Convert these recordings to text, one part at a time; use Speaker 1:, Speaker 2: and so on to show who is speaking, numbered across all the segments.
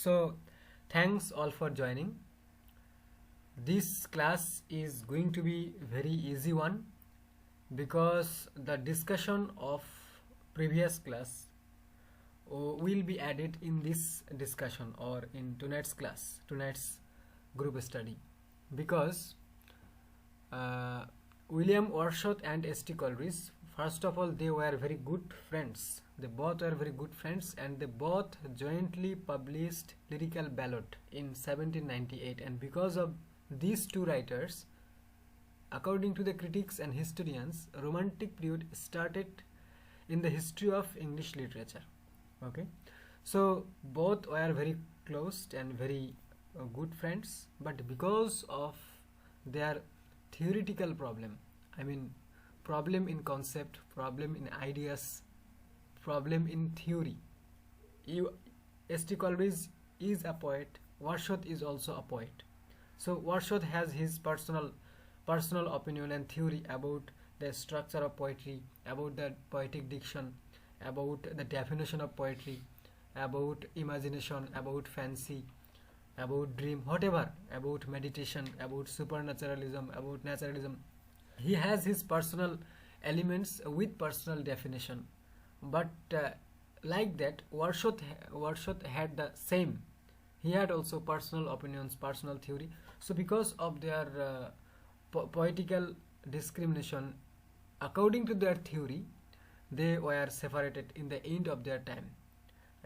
Speaker 1: So thanks all for joining. This class is going to be very easy one because the discussion of previous class will be added in this discussion or in tonight's group study, because William Wordsworth and S.T. Coleridge, first of all, they were very good friends. They both were very good friends, and they both jointly published Lyrical Ballad in 1798. And because of these two writers, according to the critics and historians, Romantic period started in the history of English literature. Okay, so both were very close and very good friends, but because of their theoretical problem, I mean problem in concept, problem in ideas, problem in theory, S.T. Coleridge is a poet, Wordsworth is also a poet. So Wordsworth has his personal opinion and theory about the structure of poetry, about the poetic diction, about the definition of poetry, about imagination, about fancy, about dream, whatever, about meditation, about supernaturalism, about naturalism. He has his personal elements with personal definition, but like that, Wordsworth had the same. He had also personal opinions, personal theory. So because of their poetical discrimination, according to their theory, they were separated in the end of their time,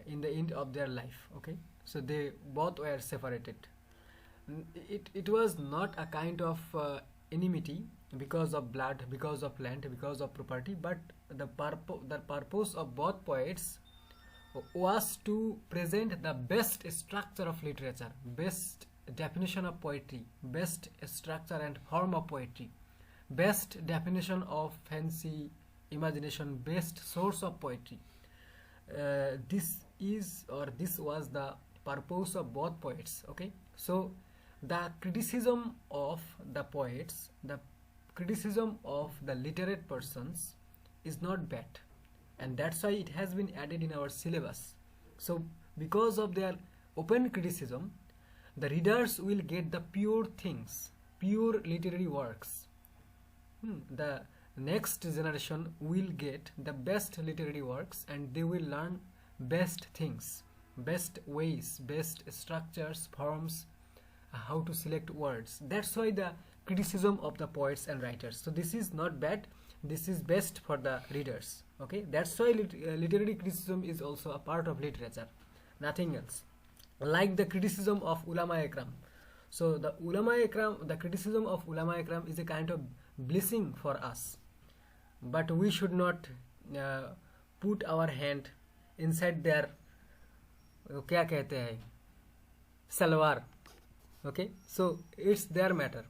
Speaker 1: in the end of their life. Okay, so they both were separated. It was not a kind of enmity because of blood, because of land, because of property, but the purpose of both poets was to present the best structure of literature, best definition of poetry, best structure and form of poetry, best definition of fancy, imagination, best source of poetry. This was the purpose of both poets. Okay, so the criticism of the poets, the criticism of the literate persons is not bad, and that's why it has been added in our syllabus. So because of their open criticism, the readers will get the pure things, pure literary works. The next generation will get the best literary works, and they will learn best things, best ways, best structures, forms, how to select words. That's why the criticism of the poets and writers. So this is not bad, this is best for the readers. Okay, that's why literary criticism is also a part of literature, nothing else. Like the criticism of Ulama Ikram. So the criticism of Ulama Ikram is a kind of blessing for us, but we should not put our hand inside their क्या कहते हैं salwar. Okay, so it's their matter.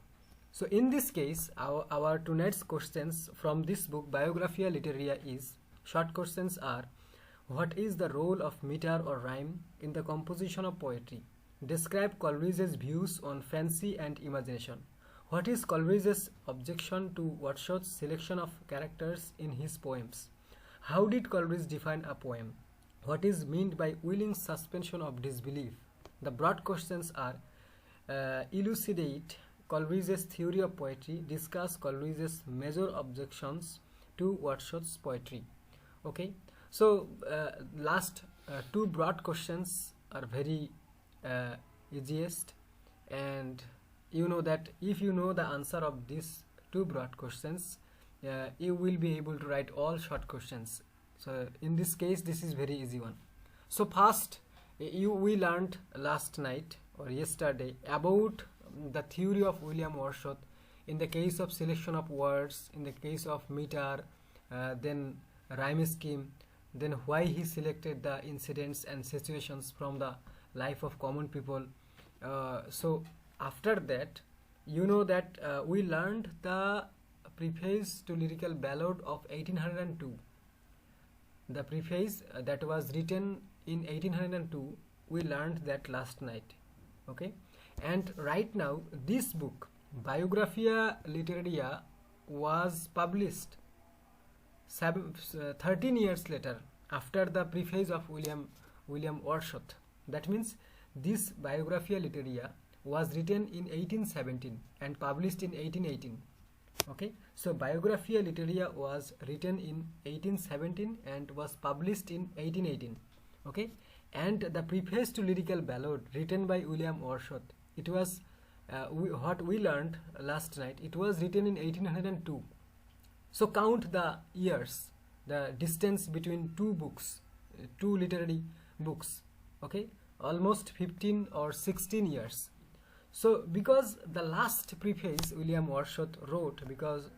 Speaker 1: So in this case, our tonight's questions from this book Biographia Literaria is, short questions are: what is the role of meter or rhyme in the composition of poetry? Describe Coleridge's views on fancy and imagination. What is Coleridge's objection to Wordsworth's selection of characters in his poems? How did Coleridge define a poem? What is meant by willing suspension of disbelief? The broad questions are: elucidate Coleridge's theory of poetry, discuss Coleridge's major objections to Wordsworth's poetry. Okay, so last two broad questions are very easiest, and you know that if you know the answer of these two broad questions, you will be able to write all short questions. So in this case, this is very easy one. So first, we learned last night or yesterday about the theory of William Wordsworth in the case of selection of words, in the case of meter, then rhyme scheme, then why he selected the incidents and situations from the life of common people. So after that, you know that we learned the preface to Lyrical Ballad of 1802. The preface that was written in 1802, we learned that last night. Okay, and right now this book Biographia Literaria was published 13 years later after the preface of William Wordsworth. That means This Biographia Literaria was written in 1817 and published in 1818. Okay, so Biographia Literaria was written in 1817 and was published in 1818. Okay, and the preface to Lyrical Ballad written by William Wordsworth, it was what we learned last night, it was written in 1802. So count the years, the distance between two books, two literary books. Okay, almost 15 or 16 years. So because the last preface William Wordsworth wrote because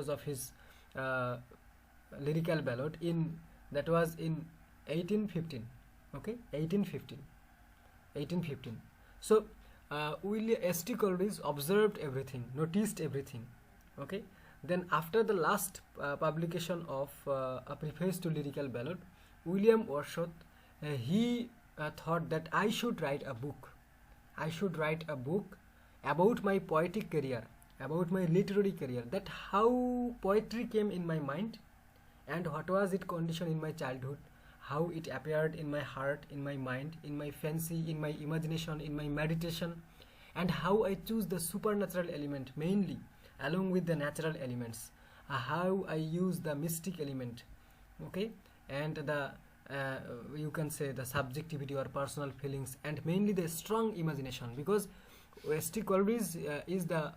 Speaker 1: of his lyrical ballad that was in 1815. Okay, 1815. So William S.T. Coleridge observed everything, noticed everything. Okay, then after the last publication of a preface to Lyrical Ballad, William Wordsworth he thought that I should write a book about my poetic career, about my literary career, that how poetry came in my mind and what was its condition in my childhood, how it appeared in my heart, in my mind, in my fancy, in my imagination, in my meditation, and how I choose the supernatural element mainly along with the natural elements, how I use the mystic element, okay, and the you can say the subjectivity or personal feelings, and mainly the strong imagination, because S.T. Coleridge is the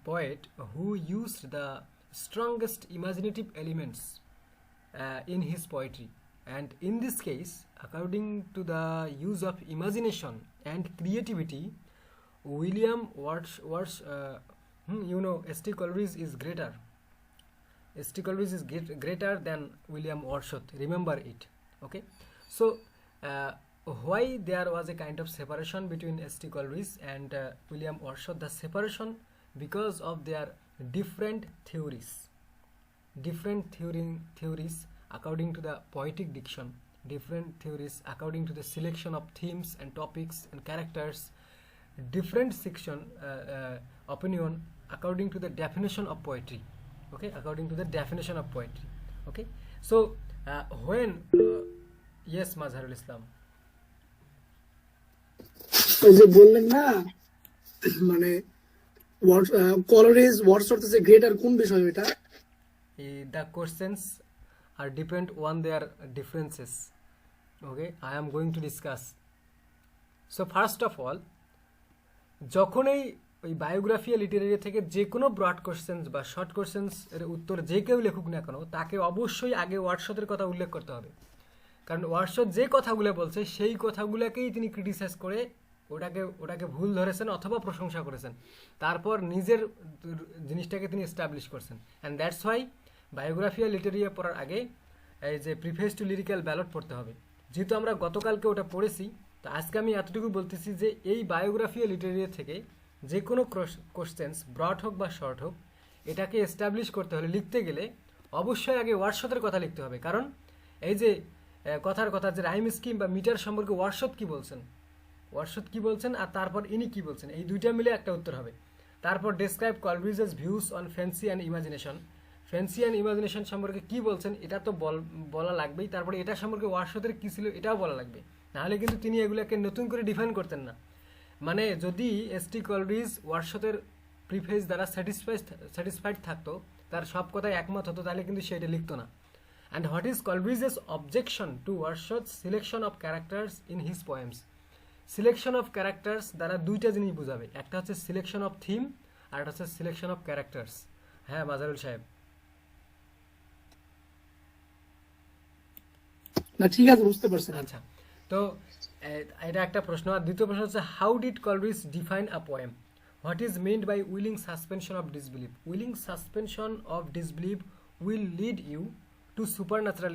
Speaker 1: poet who used the strongest imaginative elements in his poetry. And in this case, according to the use of imagination and creativity, William S.T. Coleridge is greater. S.T. Coleridge is greater than William Wordsworth. Remember it. Okay. So, why there was a kind of separation between S.T. Coleridge and William Wordsworth? The separation because of their different theories. Different theories according to the poetic diction, different theories according to the selection of themes and topics and characters, different opinion according to the definition of poetry. Okay, according to the definition of poetry. Okay, so when yes, Mazharul Islam,
Speaker 2: ওই যে বললেন না মানে কলোরিজ Wordsworth is A greater কোন বিষয় এটা?
Speaker 1: The questions are depend on their differences. Okay, I am going to discuss. So first of all, যখনই ওই বায়োগ্রাফিয়া লিটারেরি থেকে যে কোনো ব্রড কোশ্চেন্স বা শর্ট কোশ্চেন্স এর উত্তর যে কেউ লেখুক না কেন, তাকে অবশ্যই আগে ওয়ার্ডসওয়ার্থের কথা উল্লেখ করতে হবে। কারণ ওয়ার্ডসওয়ার্থ যে কথাগুলো বলছে সেই কথাগুলোকেই তিনি ক্রিটিসাইজ করে ওটাকে ভুল ধরেছেন অথবা প্রশংসা করেছেন, তারপর নিজের জিনিসটাকে তিনি এস্টাবলিশ করছেন। অ্যান্ড দ্যাটস ওয়াই বায়োগ্রাফিয়া লিটারেরিয়া পড়ার আগে এই যে প্রিফেস টু লিরিক্যাল ব্যালট পড়তে হবে। যেহেতু আমরা গতকালকে ওটা পড়েছি, তো আজকে আমি এতটুকু বলতেছি যে এই বায়োগ্রাফিয়া লিটারেরিয়া থেকে যে কোনো কোশ্চেন্স ব্রড হোক বা শর্ট হোক, এটাকে এস্টাবলিশ করতে হলে, লিখতে গেলে অবশ্যই আগে ওয়ার্ডসওয়ার্থের কথা লিখতে হবে। কারণ এই যে কথার কথা যে রাইম স্কিম বা মিটার সম্পর্কে ওয়ার্ডসওয়ার্থ কি বলছেন আর তারপর ইনি কি বলছেন, এই দুইটা মিলে একটা উত্তর হবে। তারপর describe Coleridge's views on fancy and imagination, fancy and imagination সম্পর্কে কি বলছেন এটা তো বলা লাগবেই। তারপরে এটা সম্পর্কে ওয়ার্ডসওয়ার্থের কি ছিল এটাও বলা লাগবে, নাহলে কিন্তু তিনি এগুলোকে নতুন করে ডিফাইন করতেন না। মানে যদি এস.টি. কলরিজ ওয়ার্ডসওয়ার্থের প্রিফেস দ্বারা স্যাটিসফাইড থাকতো, তার সব কথায় একমত হতো, তাহলে কিন্তু সে এটা লিখতো না। And what is Coleridge's objection to Wordsworth selection of characters in his poems? Selection of characters দ্বারা দুইটা জিনিস বোঝাবে, একটা হচ্ছে সিলেকশন অফ থিম আর একটা হচ্ছে সিলেকশন অফ ক্যারেক্টার্স। হ্যাঁ মাজারুল সাহেব,
Speaker 2: না ঠিক আছে, বুঝতে পারছেন।
Speaker 1: আচ্ছা, তো এটা একটা প্রশ্ন। আর দ্বিতীয় প্রশ্ন হচ্ছে how did Coleridge define a poem? What is meant by willing suspension of disbelief? Willing suspension of disbelief will lead you to supernatural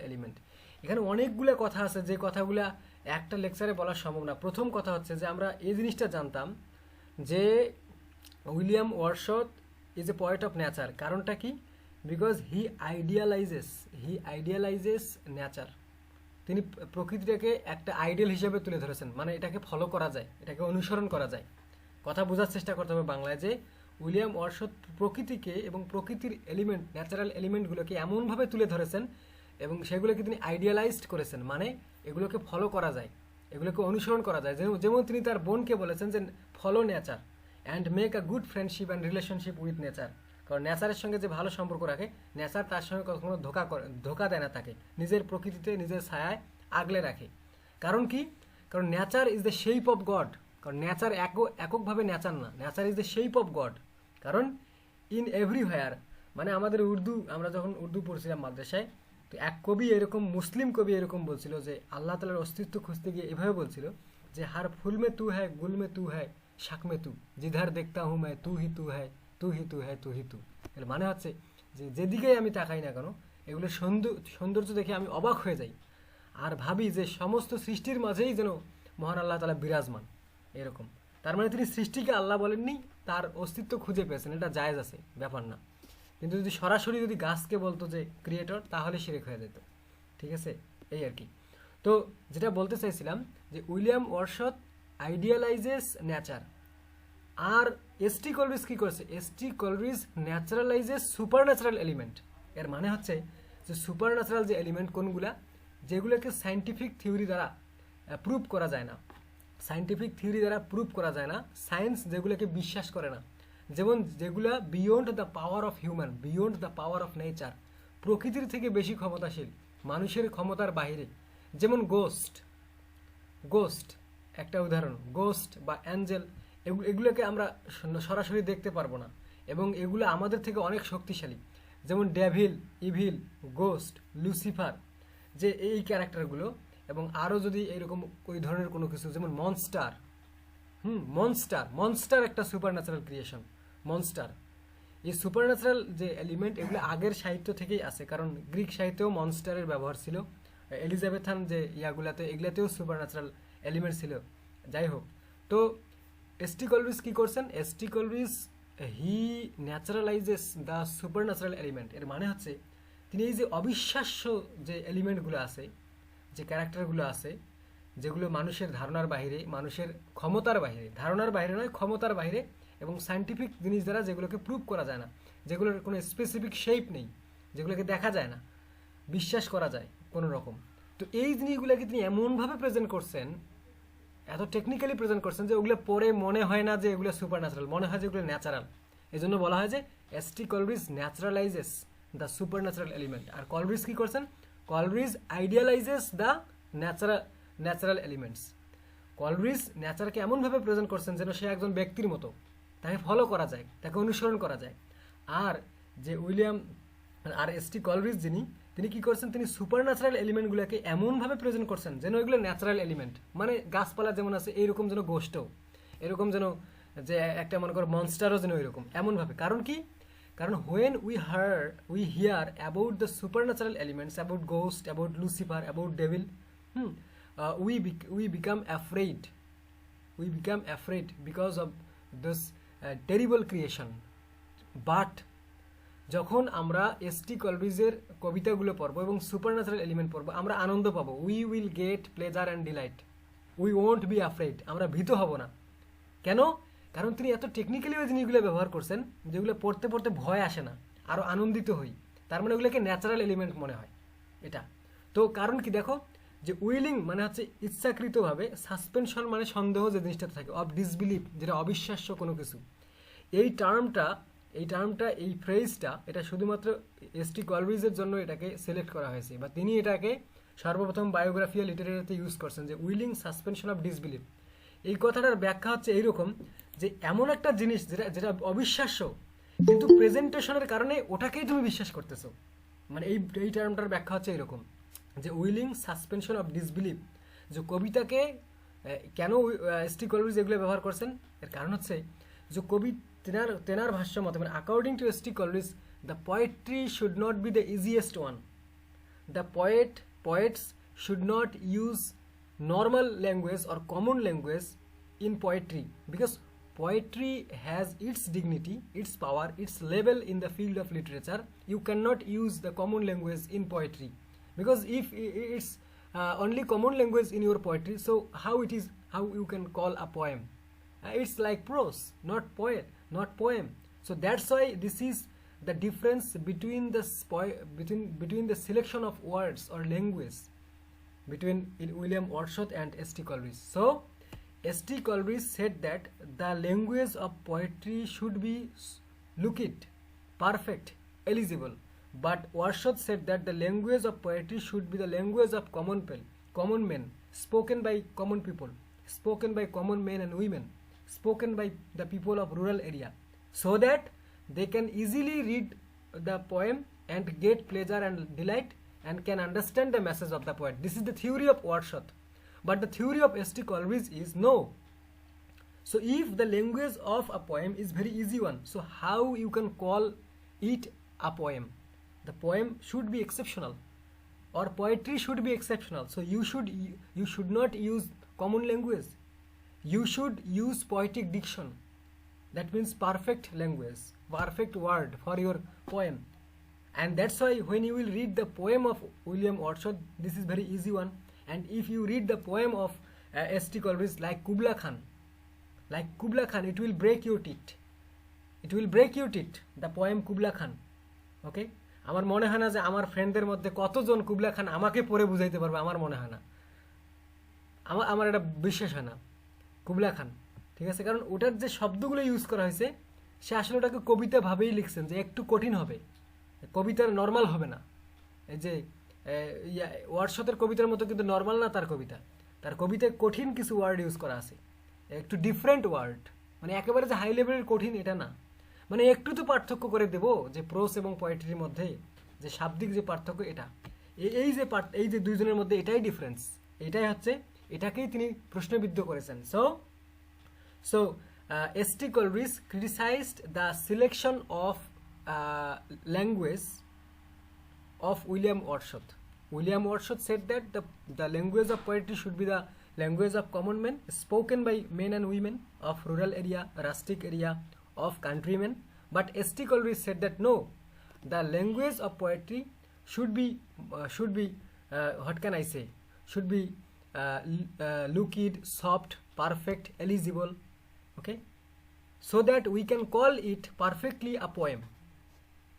Speaker 1: element. এখানে অনেকগুলো কথা আছে যে কথাগুলো একটা লেকচারে বলা সম্ভব না। প্রথম কথা হচ্ছে যে আমরা এই জিনিসটা জানতাম যে William Wordsworth is a poet of nature. কারণটা কি? Because he idealises nature. তিনি প্রকৃতিটাকে একটা আইডিয়াল হিসেবে তুলে ধরেছেন, মানে এটাকে ফলো করা যায়, এটাকে অনুসরণ করা যায়। কথা বোঝার চেষ্টা করতে হবে বাংলায়, যে উইলিয়াম ওয়ার্ডসওয়ার্থ প্রকৃতিকে এবং প্রকৃতির এলিমেন্ট, ন্যাচারাল এলিমেন্টগুলোকে এমনভাবে তুলে ধরেছেন এবং সেগুলোকে তিনি আইডিয়ালাইজড করেছেন, মানে এগুলোকে ফলো করা যায়, এগুলোকে অনুসরণ করা যায়। যেমন তিনি তার বোনকে বলেছেন যে follow nature and make a good friendship and relationship with nature. কারণ নেচারের সঙ্গে যে ভালো সম্পর্ক রাখে, নেচার তার সঙ্গে কখনো ধোকা দেয় না, তাকে নিজের প্রকৃতিতে নিজের ছায়ায় আগলে রাখে। কারণ কি? কারণ nature is the shape of god. কারণ নেচার এককভাবে নেচার না, nature is the shape of god. কারণ ইন এভরিহোয়ার, মানে আমাদের আমরা যখন উর্দু পড়ছিলাম মাদ্রাসায়, তো এক কবি এরকম, মুসলিম কবি এরকম বলছিল যে আল্লাহ তাআলার অস্তিত্ব খুঁজতে গিয়ে এভাবে বলছিল যে হার ফুল মে তু হ্যায়, গুল মে তু হ্যায়, শাক মে তু, জিধার দেখতা হুঁ मैं তু হি তু হ্যায়, তু হি তু হ্যায়, তু হি তু। এর মানে হচ্ছে যে যেদিকেই আমি তাকাই না কেন, এগুলোর সৌন্দর্য দেখে আমি অবাক হয়ে যাই আর ভাবি যে সমস্ত সৃষ্টির মাঝেই যেন মহান আল্লাহ তাআলা বিরাজমান, এরকম। তার মানে তিনি সৃষ্টিকে আল্লাহ বলেননি, তার অস্তিত্ব খুঁজে পেয়েছেন, এটা জায়েজ আছে, ব্যাপার না। কিন্তু যদি সরাসরি যদি গাছকে বলতো যে ক্রিয়েটর, তাহলে শিরক হয়ে যেত। ঠিক আছে, এই আর কি। তো যেটা বলতে চাইছিলাম যে উইলিয়াম ওয়ারশথ আইডিয়ালাইজেস নেচার, আর এসটি কলরিজ কি করেছে? ST Coleridge naturalises super natural element. এর মানে হচ্ছে যে সুপার ন্যাচারাল যে এলিমেন্ট কোনগুলা, যেগুলোকে সায়েন্টিফিক থিওরি দ্বারা প্রুভ করা যায় না, সায়েন্টিফিক থিওরি দ্বারা প্রুভ করা যায় না, সায়েন্স যেগুলোকে বিশ্বাস করে না, যেমন যেগুলা beyond the power of human, beyond the power of nature, প্রকৃতির থেকে বেশি ক্ষমতাশীল, মানুষের ক্ষমতার বাইরে। যেমন গোস্ট একটা উদাহরণ, গোস্ট বা অ্যাঞ্জেল, এগুলোকে আমরা সরাসরি দেখতে পারবো না, এবং এগুলো আমাদের থেকে অনেক শক্তিশালী। যেমন ডেভিল, ইভিল, গোস্ট, লুসিফার, যে এই ক্যারেক্টারগুলো, এবং আরও যদি এইরকম ওই ধরনের কোনো কিছু, যেমন মনস্টার, মনস্টার একটা সুপার ন্যাচারাল ক্রিয়েশন। মনস্টার, এই সুপার ন্যাচারাল যে এলিমেন্ট, এগুলো আগের সাহিত্য থেকেই আছে, কারণ গ্রিক সাহিত্যেও মনস্টারের ব্যবহার ছিল, এলিজাবেথান যে এগুলাতেও সুপার ন্যাচারাল এলিমেন্ট ছিল। যাই হোক, তো এসটি কলরিজ কি করছেন? S T Coleridge he naturalises the super natural element. এর মানে হচ্ছে তিনি এই যে অবিশ্বাস্য যে এলিমেন্টগুলো আছে, যে ক্যারেক্টারগুলো আছে, যেগুলো মানুষের ধারণার বাইরে, মানুষের ক্ষমতার বাইরে, ধারণার বাইরে নয়, ক্ষমতার বাইরে, এবং সায়েন্টিফিক জিনিস দ্বারা যেগুলোকে প্রুভ করা যায় না, যেগুলোর কোনো স্পেসিফিক শেপ নেই, যেগুলোকে দেখা যায় না, বিশ্বাস করা যায় কোনো রকম। তো এই জিনিসগুলোকে তিনি এমনভাবে প্রেজেন্ট করছেন, এত টেকনিক্যালি প্রেজেন্ট করছেন, যে ওগুলো পরে মনে হয় না যে এগুলো সুপার ন্যাচারাল, মনে হয় যে এগুলো ন্যাচারাল। এই জন্য বলা হয় যে S T Coleridge naturalises the super natural element. আর কলরিজ কি করছেন? Coleridge idealises the natural elements. Coleridge নেচারকে এমনভাবে প্রেজেন্ট করছেন যেন সে একজন ব্যক্তির মতো, তাকে ফলো করা যায়, তাকে অনুসরণ করা যায়। আর যে এসটি কলরিজ তিনি কি করছেন? তিনি সুপার ন্যাচারাল এলিমেন্টগুলোকে এমনভাবে প্রেজেন্ট করছেন যেন এগুলো ন্যাচারাল এলিমেন্ট, মানে গাছপালা যেমন আছে এইরকম যেন গোষ্ঠও, এরকম যেন যে একটা মনে করো মনস্টারও যেন এরকম, এমনভাবে। কারণ কি? কারণ when we hear about the supernatural elements, about ghost, about Lucifer, about devil, we become afraid. We become afraid because of this terrible creation. But যখন আমরা এসটি কলরিজের কবিতাগুলো পড়বো এবং সুপারন্যাচারাল এলিমেন্ট পড়বো, আমরা আনন্দ পাবো। We will get pleasure and delight, we won't be afraid, আমরা ভীত হব না। কেন? কারণ তিনি এত টেকনিক্যালি ওই জিনিসগুলো ব্যবহার করছেন যেগুলো পড়তে পড়তে ভয় আসে না, আরও আনন্দিত হই। তার মানে ওগুলোকে ন্যাচারাল এলিমেন্ট মনে হয় এটা। তো কারণ কি? দেখো যে উইলিং মানে হচ্ছে ইচ্ছাকৃতভাবে, সাসপেনশন মানে সন্দেহ যে জিনিসটা থাকে, অফ ডিসবিলিভ যেটা অবিশ্বাস্য কোনো কিছু। এই টার্মটা এই ফ্রেজটা এটা শুধুমাত্র এসটি কলরিজের জন্য এটাকে সিলেক্ট করা হয়েছে, বা তিনি এটাকে সর্বপ্রথম বায়োগ্রাফিয়া লিটারেরিতে ইউজ করছেন, যে উইলিং সাসপেনশন অফ ডিসবিলিভ। এই কথাটার ব্যাখ্যা হচ্ছে এইরকম যে এমন একটা জিনিস যেটা অবিশ্বাস্য, কিন্তু প্রেজেন্টেশনের কারণে ওটাকেই তুমি বিশ্বাস করতেছো। মানে এই টার্মটার ব্যাখ্যা হচ্ছে এরকম যে উইলিং সাসপেনশন অফ ডিসবিলিভ। যে কবিতাকে কেন এসটি কলরিজ এগুলো ব্যবহার করছেন, এর কারণ হচ্ছে যে কবি তেনার ভাষ্য মতে, মানে according to ST Coleridge, the poetry should not be the easiest one. The poets should not use normal language or common language in poetry, because poetry has its dignity, its power, its level in the field of literature. You cannot use the common language in poetry, because if it's only common language in your poetry, so how you can call a poem? It's like prose, not poem. So that's why this is the difference between between the selection of words or language between William Wordsworth and S.T. Coleridge. So S.T. Coleridge said that the language of poetry should be lucid, perfect, eligible, but Wordsworth said that the language of poetry should be the language of common men, spoken by common people, spoken by common men and women, spoken by the people of rural area, so that they can easily read the poem and get pleasure and delight and can understand the message of the poet. This is the theory of Wordsworth. But the theory of S.T. Coleridge is no. So if the language of a poem is very easy one, so how you can call it a poem? The poem should be exceptional, or poetry should be exceptional. So you should not use common language. You should use poetic diction. That means perfect language, perfect word for your poem. And that's why when you will read the poem of William Wordsworth, this is very easy one. And if you read the poem of S.T. Coleridge like Kubla Khan, it will break your teeth. It will break your teeth, the poem Kubla Khan. Okay? আমার মনে হয় না যে আমার ফ্রেন্ডদের মধ্যে কতজন Kubla খান আমাকে পড়ে বুঝাইতে পারবে, আমার মনে হয় না, আমার এটা বিশ্বাস হয় না কুবলা খান, ঠিক আছে? কারণ ওটার যে শব্দগুলো ইউজ করা হয়েছে সে আসলে ওটাকে কবিতা ভাবেই লিখছেন যে একটু কঠিন হবে, কবিতার নর্মাল হবে না। এই যে ওয়ার্ডশতের কবিতার মতো কিন্তু নর্মাল না তার কবিতা, তার কবিতায় কঠিন কিছু ওয়ার্ড ইউজ করা আছে, একটু ডিফারেন্ট ওয়ার্ড, মানে একেবারে যে হাই লেভেলের কঠিন এটা না, মানে একটু তো পার্থক্য করে দেব যে প্রোস এবং পোয়েট্রির মধ্যে যে শাব্দিক যে পার্থক্য, এটা এই যে দুইজনের মধ্যে এটাই ডিফারেন্স, এটাই হচ্ছে, এটাকেই তিনি প্রশ্নবিদ্ধ করেছেন। So S.T. Coleridge criticized the selection of language of William Wordsworth. William Wordsworth said that the language of poetry should be the language of common men, spoken by men and women of rural area, rustic area, of countrymen. But S.T. Coleridge said that no, the language of poetry should be what can I say? Should be lucid, soft, perfect, eligible. Okay, so that we can call it perfectly a poem.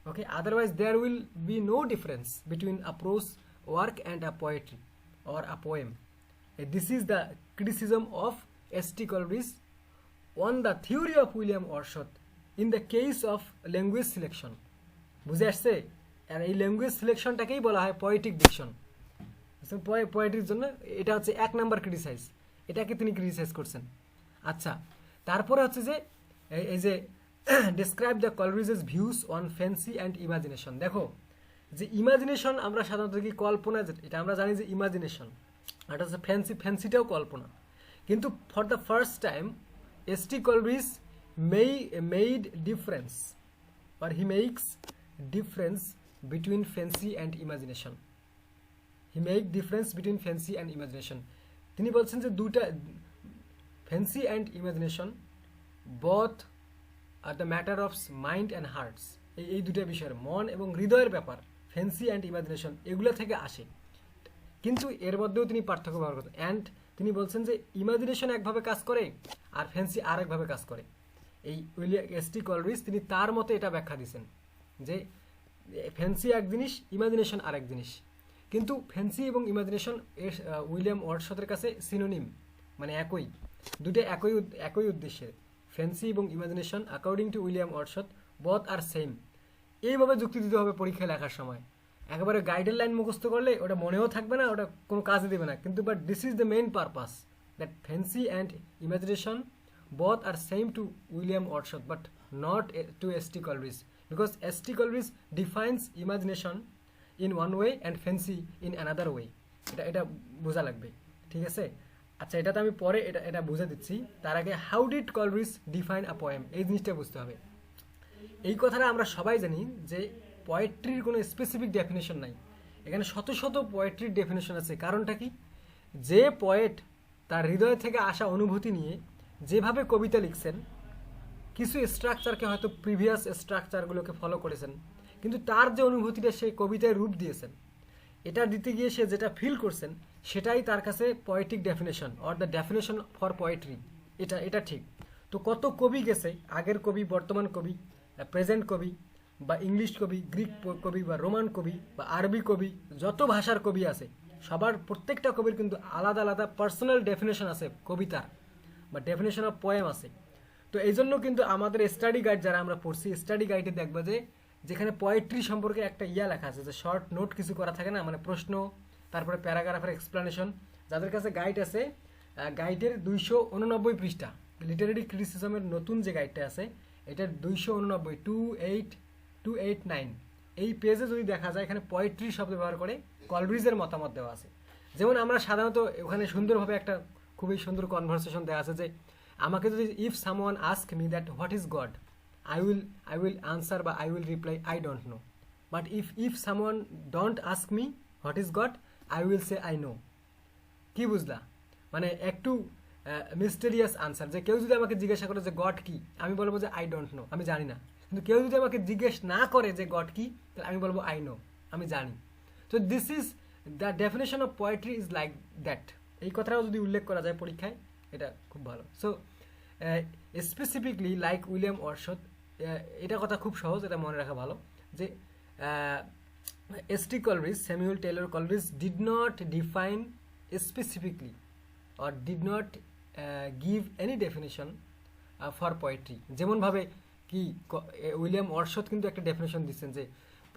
Speaker 1: Okay, otherwise there will be no difference between a prose work and a poetry or a poem. This is the criticism of S.T. Coleridge on the theory of William Wordsworth in the case of language selection. বুঝে আসছে? আর এই language সিলেকশনটাকেই বলা হয় poetic diction. পোয়েট্রির জন্য এটা হচ্ছে 1 number criticise, এটাকে তিনি ক্রিটিসাইজ করছেন। আচ্ছা, তারপরে হচ্ছে যে এই যে describe the Coleridge's views on fancy and imagination. দেখো যে ইমাজিনেশন আমরা সাধারণত কি কল্পনা, এটা আমরা জানি যে ইমাজিনেশন, এটা হচ্ছে ফ্যান্সিটাও কল্পনা, কিন্তু for the first time S.T. Coleridge made difference, or he makes difference between fancy and imagination. He make difference between fancy and imagination. তিনি বলছেন যে দুটা fancy and imagination both are the matter of mind and hearts. এই দুটা বিষয়ের, মন এবং হৃদয়ের ব্যাপার, fancy and imagination এগুলো থেকে আসে, কিন্তু এর মধ্যেও তিনি পার্থক্য ব্যবহার করতেন। অ্যান্ড তিনি বলছেন যে ইমাজিনেশন একভাবে কাজ করে আর ফ্যান্সি আরেকভাবে কাজ করে। এই S.T. Coleridge তিনি তার মতে এটা ব্যাখ্যা দিয়েছেন যে ফ্যান্সি এক জিনিস, ইমাজিনেশন আরেক জিনিস, কিন্তু ফ্যান্সি এবং ইমাজিনেশন উইলিয়াম ওয়ার্ডসওয়ার্থের কাছে সিনোনিম, মানে দুটো একই উদ্দেশ্যে। ফ্যান্সি এবং imagination according to William Wordsworth both are same. এইভাবে যুক্তি দিতে হবে পরীক্ষায় লেখার সময়। একেবারে গাইডের লাইন মুখস্থ করলে ওটা মনেও থাকবে না, ওটা কোনো কাজে দেবে না, কিন্তু but this is the main purpose that fancy and imagination both are same to William Wordsworth but not to S.T. Coleridge, because S.T. Coleridge defines imagination in one way and fancy in another way. এটা বোঝা লাগবে, ঠিক আছে? আচ্ছা, এটা তো আমি পরে এটা বুঝে দিচ্ছি। তার আগে how did Coleridge define a poem, এই জিনিসটা বুঝতে হবে। এই কথাটা আমরা সবাই জানি যে পোয়েট্রির কোনো স্পেসিফিক ডেফিনেশন নাই, এখানে শত শত পোয়েট্রির ডেফিনেশন আছে। কারণটা কি? যে পোয়েট তার হৃদয় থেকে আসা অনুভূতি নিয়ে যেভাবে কবিতা লিখছেন, কিছু স্ট্রাকচারকে হয়তো প্রিভিয়াস স্ট্রাকচারগুলোকে ফলো করেছেন, কিন্তু তার যে অনুভূতিটা সেই কবিতায় রূপ দিয়েছেন, এটা দিতে গিয়ে সে যেটা ফিল করছেন সেটাই তার কাছে poetic definition or the definition for poetry. এটা ঠিক। তো কত কবি গেছে, আগের কবি, বর্তমান কবি, প্রেজেন্ট কবি, বা ইংলিশ কবি, গ্রিক কবি বা রোমান কবি বা আরবি কবি, যত ভাষার কবি আছে সবার প্রত্যেকটা কবির কিন্তু আলাদা আলাদা পার্সোনাল ডেফিনেশন আছে কবিতার, বা ডেফিনেশন অফ পোয়েম আছে। তো এই জন্য কিন্তু আমাদের স্টাডি গাইড যারা আমরা পড়ছি, স্টাডি গাইডে দেখবা যে যেখানে পোয়েট্রি সম্পর্কে একটা লেখা আছে, যে শর্ট নোট কিছু করা থাকে না, মানে প্রশ্ন, তারপরে প্যারাগ্রাফের এক্সপ্লেনেশন। যাদের কাছে গাইড আছে, গাইডের 289 পৃষ্ঠা, লিটারেরি ক্রিটিসিজমের নতুন যে গাইডটা আছে এটার 289, 289 এই পেজে যদি দেখা যায়, এখানে পোয়েট্রি শব্দ ব্যবহার করে কলরিজের মতামত দেওয়া আছে। যেমন আমরা সাধারণত ওখানে সুন্দরভাবে একটা খুবই সুন্দর কনভারসেশন দেওয়া আছে, যে আমাকে যদি if someone ask me that what is god, I will answer বা I will reply I don't know. But if someone don't ask me what is God, I will say I know. কি বুঝলা? মানে একটু mysterious answer, যে কেউ যদি আমাকে জিজ্ঞাসা করে যে গড কি, আমি বলবো যে আই ডোন্ট নো, আমি জানি না। কিন্তু কেউ যদি আমাকে জিজ্ঞেস না করে যে গড কি, তাহলে আমি বলবো আই নো, আমি জানি। তো this is the definition of poetry is like that. এই কথাটাও যদি উল্লেখ করা যায় পরীক্ষায়, এটা খুব ভালো। So specifically like William Wordsworth, এটা কথা খুব সহজ, এটা মনে রাখা ভালো, যে S T. Coleridge, Samuel Taylor Coleridge did not define specifically or did not give any definition for poetry। যেমনভাবে কি উইলিয়াম ওয়ারশথ কিন্তু একটা ডেফিনেশন দিচ্ছেন, যে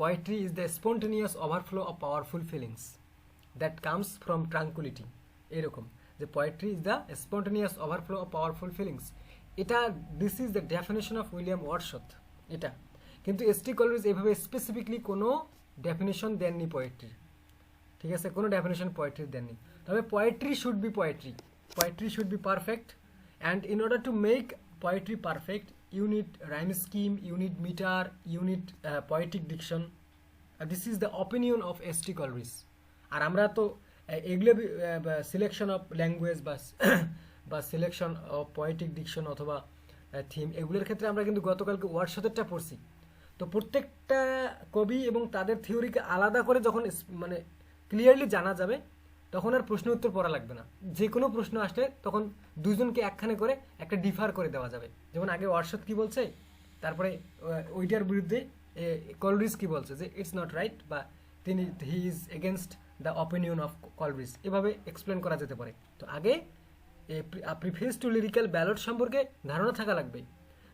Speaker 1: poetry is the spontaneous overflow of powerful feelings that comes from tranquillity. এরকম, যে poetry is the spontaneous overflow of powerful feelings, এটা this is the definition of William Wordsworth. এটা কিন্তু এস.টি. কলরিজ এভাবে স্পেসিফিকলি কোনো definition দেননি poetry, ঠিক আছে, কোনো ডেফিনেশন পোয়েট্রি দেননি। তবে poetry should be poetry, poetry should be perfect, and in order to make poetry perfect you need rhyme scheme, you need metre, you need poetic diction. This is the opinion of S T. Coleridge. আর আমরা তো এগুলো selection of language বা selection of poetic diction অথবা theme, এগুলোর ক্ষেত্রে আমরা কিন্তু গতকালকে ওয়ার্ডশতেরটা পড়ছি। তো প্রত্যেকটা কবি এবং তাদের থিওরিকে আলাদা করে যখন মানে ক্লিয়ারলি জানা যাবে, তখন আর প্রশ্ন উত্তর পড়া লাগবে না। যে কোনো প্রশ্ন আসলে তখন দুজনকে একখানে করে একটা ডিফার করে দেওয়া যাবে। যেমন আগে ওয়ারশথ কি বলছে, তারপরে ওইটার বিরুদ্ধে কলরিজ কি বলছে, যে ইটস নট রাইট, বা he is against the opinion of Coleridge, এভাবে এক্সপ্লেন করা যেতে পারে। তো আগে প্রিফেস টু লিরিক্যাল ব্যালট সম্পর্কে ধারণা থাকা লাগবে,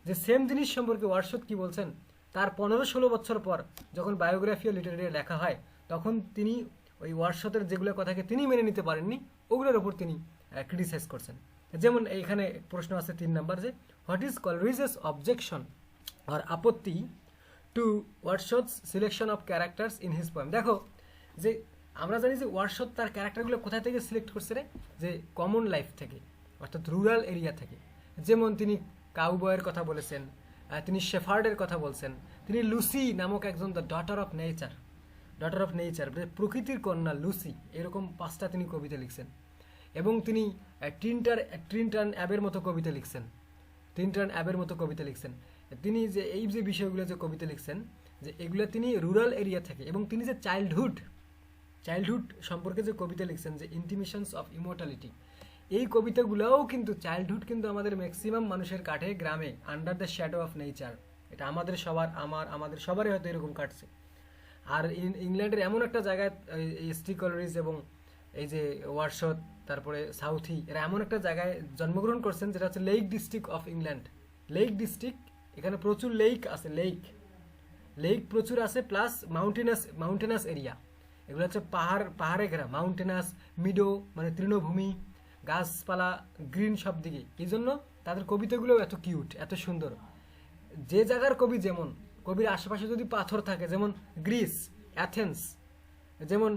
Speaker 1: যে সেম জিনিস সম্পর্কে ওয়ারশথ কি বলছেন। তার 15-16 বছর পর যখন বায়োগ্রাফিয়া লিটারেরিয়া লেখা হয়, তখন তিনি ওই ওয়ারশথের যেগুলো কথাকে তিনি মেনে নিতে পারেননি, ওগুলোর ওপর তিনি ক্রিটিসাইজ করছেন। যেমন এইখানে প্রশ্ন আছে 3 নাম্বার, যে হোয়াট ইজ কলরিজেস অবজেকশন আর আপত্তি to Wordsworth's selection of characters in his poem. দেখো, যে আমরা জানি যে ওয়ারশথ তার ক্যারেক্টারগুলো কোথা থেকে সিলেক্ট করছে রে, যে কমন লাইফ থেকে, অর্থাৎ রুরাল এরিয়া থেকে। যেমন তিনি কাউবয়ের কথা বলেছেন, তিনি শেফার্ডের কথা বলছেন, তিনি লুসি নামক একজন দ্য ডটার অফ নেচার, প্রকৃতির কন্যা লুসি, এরকম 5টা তিনি কবিতা লিখছেন। এবং তিনি ট্রিনটান অ্যাবের মতো কবিতা লিখছেন। তিনি যে এই যে বিষয়গুলো যে কবিতা লিখছেন, যে এগুলো তিনি রুরাল এরিয়া থেকে, এবং তিনি যে চাইল্ডহুড সম্পর্কে যে কবিতা লিখছেন, যে ইন্টিমেশনস অফ ইমর্টালিটি, এই কবিতাগুলোও কিন্তু চাইল্ডহুড কিন্তু আমাদের ম্যাক্সিমাম মানুষের কাটে গ্রামে, under the shadow of nature. এটা আমাদের সবারই হয়তো এরকম কাটছে। আর ইংল্যান্ডের এমন একটা জায়গায় এস.টি. কলরিজ এবং এই যে ওয়ারশথ, তারপরে সাউথি, এরা এমন একটা জায়গায় জন্মগ্রহণ করছেন যেটা হচ্ছে lake district of England. Lake district, এখানে প্রচুর লেক আছে, লেক প্রচুর আছে, প্লাস মাউন্টেনাস এরিয়া। এগুলো হচ্ছে পাহাড়ে ঘেরা, মাউন্টেনাস, মিডো মানে তৃণভূমি, গাছপালা, গ্রিন সব দিকে। এই জন্য তাদের কবিতাগুলো এত কিউট, এত সুন্দর। যে জায়গার কবি যেমন, কবির আশেপাশে যদি পাথর থাকে, যেমন গ্রিস, অ্যাথেন্স, যেমন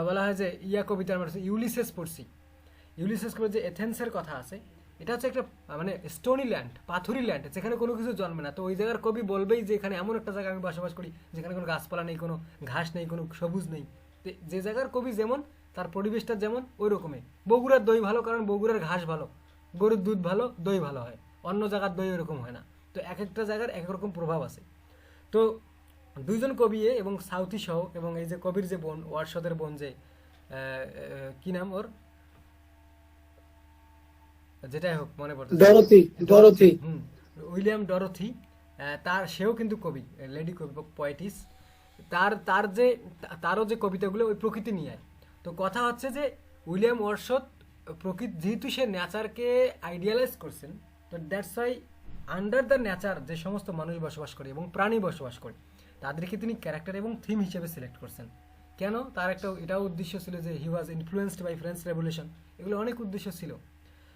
Speaker 1: বলা হয় যে কবিতার মানে ইউলিসেস পড়ছি, ইউলিসেস কবি যে এথেন্সের কথা আছে, এটা হচ্ছে একটা মানে স্টোনি ল্যান্ড, পাথুরি ল্যান্ড, যেখানে কোনো কিছু জন্মে না। তো ওই জায়গার কবি বলবেই যে এখানে এমন একটা জায়গায় আমি বসবাস করি যেখানে কোনো গাছপালা নেই, কোনো ঘাস নেই, কোনো সবুজ নেই। যে জায়গার কবি যেমন, তার পরিবেশটা যেমন, ওই রকমই। বগুড়ার দই ভালো, কারণ বগুড়ার ঘাস ভালো, গরুর দুধ ভালো, দই ভালো হয়। অন্য জায়গার দই ওরকম হয় না। তো এক একটা জায়গার এক রকম প্রভাব আছে। তো দুইজন কবি এবং সাউথি সহ, এবং এই যে কবির যে বোন, ওয়ারশথের বোন, যে কি নাম ওর, যেটাই হোক মনে পড়ছে, ডরথি, উইলিয়াম ডরথি, সেও কিন্তু কবি, লেডি কবি পোয়েটিস। তারও যে কবিতাগুলো ওই প্রকৃতি নিয়ে। তো কথা হচ্ছে যে উইলিয়াম ওয়ার্ডসওয়ার্থ প্রকৃতি, যেহেতু সে নেচারকে আইডিয়ালাইজ করছেন, তো that's why under the nature যে সমস্ত মানুষ বসবাস করে এবং প্রাণী বসবাস করে তাদেরকে তিনি ক্যারেক্টার এবং থিম হিসেবে সিলেক্ট করছেন। কেন? তার একটা এটাও উদ্দেশ্য ছিল যে হি ওয়াজ ইনফ্লুয়েন্সড বাই ফ্রেঞ্চ রেভলিউশন। এগুলো অনেক উদ্দেশ্য ছিল।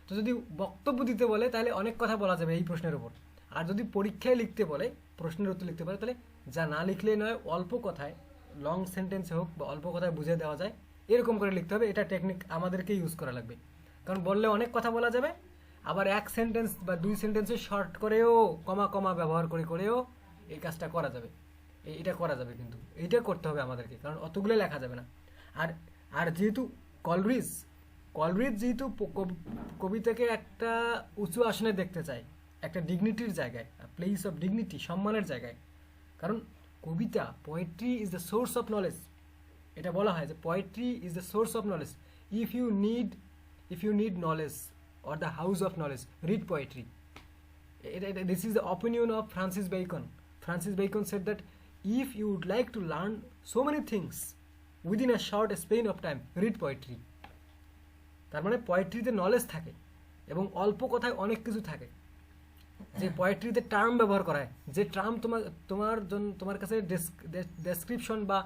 Speaker 1: তো যদি বক্তব্য দিতে বলে তাহলে অনেক কথা বলা যাবে এই প্রশ্নের উপর। আর যদি পরীক্ষায় লিখতে বলে, প্রশ্নের উত্তর লিখতে বলে, তাহলে যা না লিখলে নয়, অল্প কথায়, লং সেন্টেন্সে হোক বা অল্প কথায় বুঝে দেওয়া যায় এরকম করে লিখতে হবে। এটা টেকনিক আমাদেরকে ইউজ করা লাগবে। কারণ বললে অনেক কথা বলা যাবে, আবার এক সেন্টেন্স বা দুই সেন্টেন্সে শর্ট করেও কমা কমা ব্যবহার করেও এই কাজটা করা যাবে। এটা করা যাবে, কিন্তু এইটা করতে হবে আমাদেরকে, কারণ অতগুলো লেখা যাবে না। আর আর যেহেতু কলরিজ যেহেতু কবিতাকে একটা উঁচু আসনে দেখতে চায়, একটা ডিগনিটির জায়গায়, প্লেস অফ ডিগনিটি, সম্মানের জায়গায়। কারণ কবিতা, poetry is the source of knowledge. এটা বলা হয় যে poetry is the source of knowledge. If you need knowledge or the house of knowledge, read poetry. This is the opinion of Francis Bacon. Francis Bacon said that if you would like to learn so many things within a short span of time, read poetry. তার মানে পোয়েট্রিতে knowledge থাকে এবং অল্প কথায় অনেক কিছু থাকে। যে পোয়েট্রিতে টার্ম ব্যবহার করা হয়, যে টার্ম তোমার কাছে ডেসক্রিপশন বা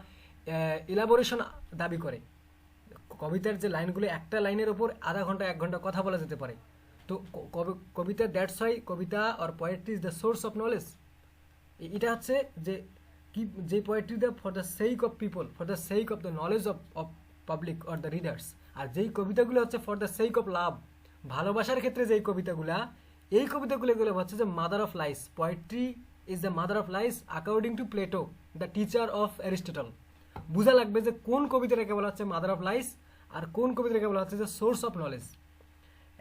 Speaker 1: ইলাবোরেশন দাবি করে। কবিতার যে লাইনগুলো, একটা লাইনের ওপর আধা ঘন্টা 1 ঘন্টা কথা বলা যেতে পারে। তো কবিতা, দ্যাটস ওয়াই কবিতা or poetry is the source of knowledge. এটা হচ্ছে যে পোয়েট্রিটা for the sake of people, for the sake of the knowledge of public or the readers. আর যেই কবিতাগুলো হচ্ছে for the sake of love, ভালোবাসার ক্ষেত্রে যেই কবিতাগুলো, এই কবিতাগুলো হচ্ছে যে mother of lies. Poetry is the mother of lies according to Plato, the teacher of Aristotle. বোঝা লাগবে যে কোন কবিতাটাকে বলা হচ্ছে মাদার অফ লাইস আর কোন কবিতাটাকে বলা হচ্ছে যে সোর্স অফ নলেজ।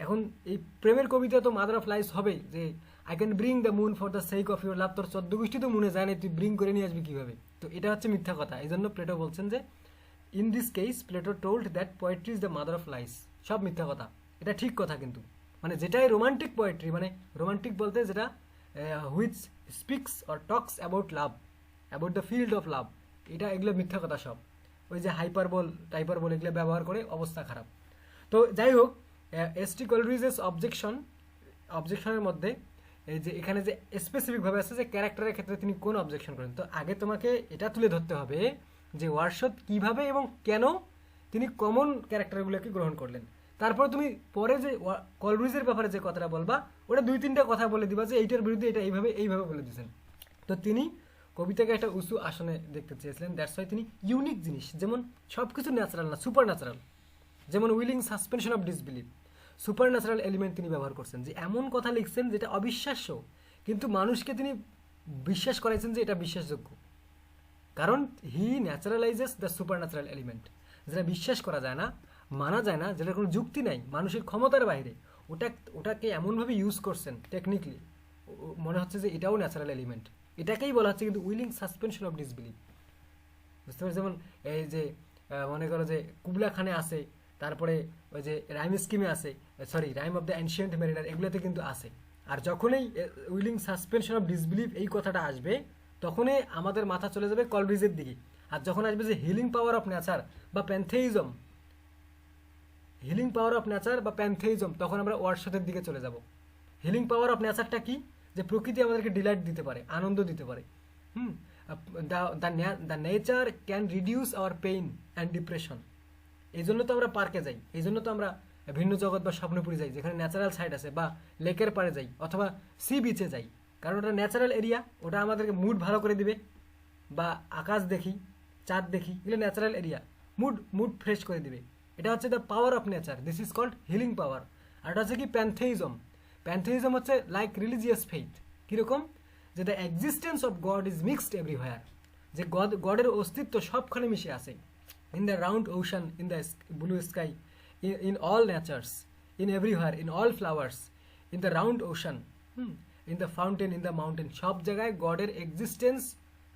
Speaker 1: এখন এই প্রেমের কবিতা তো মাদার অফ লাইস হবে, যে I can bring the moon for the sake of your লাভ। তোর 14 গোষ্ঠী তো মুনে যায় না, তুই ব্রিং করে নিয়ে আসবি কিভাবে? তো এটা হচ্ছে মিথ্যা কথা। এই জন্য প্লেটো বলছেন যে in this case Plato told that poetry is the mother of lies. সব মিথ্যা কথা, এটা ঠিক কথা কিন্তু। মানে যেটাই রোমান্টিক পোয়েট্রি, মানে রোমান্টিক বলতে যেটা which speaks or talks about love, about the field of love, এটা এগুলো মিথ্যা কথা সব। ওই যে হাইপারবোল টাইপারবোল এগুলো ব্যবহার করে অবস্থা খারাপ। তো যাই হোক, এসটি কলরিজেস অবজেকশনের মধ্যে এই যে এখানে যে স্পেসিফিকভাবে আছে যে ক্যারেক্টারের ক্ষেত্রে তিনি কোন অবজেকশন করেন। তো আগে তোমাকে এটা তুলে ধরতে হবে যে ওয়ার্ডসওয়ার্থ কিভাবে এবং কেন তিনি কমন ক্যারেক্টারগুলোকে গ্রহণ করলেন। তারপর তুমি পরে যে কলরিজের ব্যাপারে যে কথাটা বলবা, ওটা 2-3টা কথা বলে দিবা যে এইটার বিরুদ্ধে এটা এইভাবে বলে দিয়েছেন। তো তিনি কবিতাকে একটা উঁচু আসনে দেখতে চেয়েছিলেন। দ্যাটস ওয়াই তিনি ইউনিক জিনিস, যেমন সব কিছু ন্যাচারাল না, সুপার ন্যাচারাল, যেমন willing suspension of disbelieve, super natural element তিনি ব্যবহার করছেন। যে এমন কথা লিখছেন যেটা অবিশ্বাস্য, কিন্তু মানুষকে তিনি বিশ্বাস করাইছেন যে এটা বিশ্বাসযোগ্য। কারণ হি naturalises the super natural element, যেটা বিশ্বাস করা যায় না, মানা যায় না, যেটার কোনো যুক্তি নাই, মানুষের ক্ষমতার বাইরে, ওটাকে এমনভাবে ইউজ করছেন টেকনিক্যালি, মনে হচ্ছে যে এটাও ন্যাচারাল এলিমেন্ট। এটাকেই বলা হচ্ছে কিন্তু উইলিং সাসপেনশন অফ ডিসবিলিভ। বুঝতে পারছি? যেমন এই যে মনে করো যে কুবলা খানে আছে, তারপরে ওই যে রাইম স্কিমে আছে, Rime of the Ancient Mariner, এগুলোতে কিন্তু আছে। আর যখনই উইলিং সাসপেনশন অফ ডিসবিলিভ এই কথাটা আসবে, তখনই আমাদের মাথা চলে যাবে কলরিজের দিকে। আর যখন আসবে যে হিলিং পাওয়ার অফ নেচার বা প্যান্থেইজম, তখন আমরা ওয়ার্ডসওয়ার্থের দিকে চলে যাব। হিলিং পাওয়ার অফ নেচারটা কি? যে প্রকৃতি আমাদেরকে ডিলাইট দিতে পারে, আনন্দ দিতে পারে। The nature can reduce our pain and depression. এই জন্য তো আমরা পার্কে যাই, এই জন্য তো আমরা ভিন্ন জগৎ বা স্বপ্নপুরী যাই, যেখানে ন্যাচারাল সাইড আছে, বা লেকের পাড়ে যাই অথবা সি বিচে যাই, কারণ ওটা ন্যাচারাল এরিয়া, ওটা আমাদেরকে মুড ভালো করে দিবে। বা আকাশ দেখি, চাঁদ দেখি, এগুলো ন্যাচারাল এরিয়া, মুড ফ্রেশ করে দিবে। এটা হচ্ছে the power of nature, this is called healing power. আর এটা হচ্ছে কি প্যান্থেইজম হচ্ছে লাইক রিলিজিয়াস ফেইথ। কীরকম? যে the existence of god is mixed everywhere, যে গডের অস্তিত্ব সবখানে মিশে আছে। In the round ocean, in the blue sky, in all nature's, in everywhere, in all flowers, in the round ocean, in the fountain, in the mountain, সব জায়গায় গডের existence